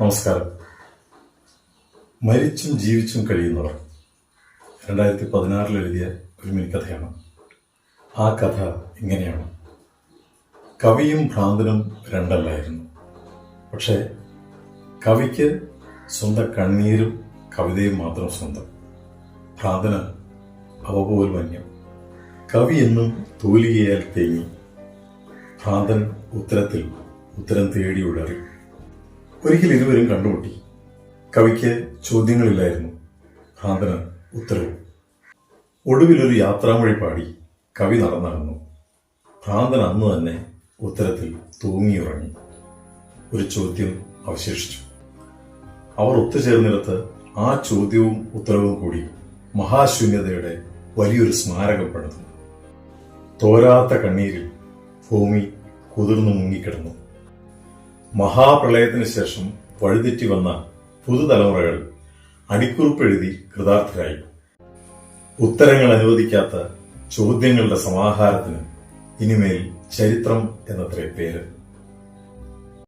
നമസ്കാരം. മരിച്ചും ജീവിച്ചും കഴിയുന്നവർ 2016 എഴുതിയ ഒരു മിനിക്കഥയാണ്. ആ കഥ ഇങ്ങനെയാണ്. കവിയും ഭ്രാന്തനും രണ്ടല്ലായിരുന്നു. പക്ഷേ കവിക്ക് സ്വന്തം കണ്ണീരും കവിതയും മാത്രം സ്വന്തം. ഭ്രാന്തന് അവ പോലും അന്യം. കവി എന്നും തൂലികയാൽ തേങ്ങി. ഭ്രാന്തൻ ഉത്തരം തേടി ഉഴറി. ഒരിക്കൽ ഇരുവരും കണ്ടുമുട്ടി. കവിക്ക് ചോദ്യങ്ങളില്ലായിരുന്നു, ഭ്രാന്തന് ഉത്തരവും. ഒടുവിലൊരു യാത്രാമൊഴി പാടി കവി നടന്നു. ഭ്രാന്തൻ അന്ന് തന്നെ ഉത്തരത്തിൽ തൂങ്ങിയുറങ്ങി. ഒരു ചോദ്യം അവശേഷിച്ചു. അവർ ഒത്തുചേർന്നിടത്ത് ആ ചോദ്യവും ഉത്തരവും കൂടി മഹാശൂന്യതയുടെ വലിയൊരു സ്മാരകം പണിതു. തോരാത്ത കണ്ണീരിൽ ഭൂമി കുതിർന്നു മുങ്ങിക്കിടന്നു. മഹാപ്രളയത്തിന് ശേഷം വഴിതെറ്റി വന്ന പുതുതലമുറകൾ അടിക്കുറിപ്പെഴുതി കൃതാർത്ഥരായി. ഉത്തരങ്ങൾ അനുവദിക്കാത്ത ചോദ്യങ്ങളുടെ സമാഹാരത്തിന് ഇനിമേൽ ചരിത്രം എന്നത്രേ പേര്.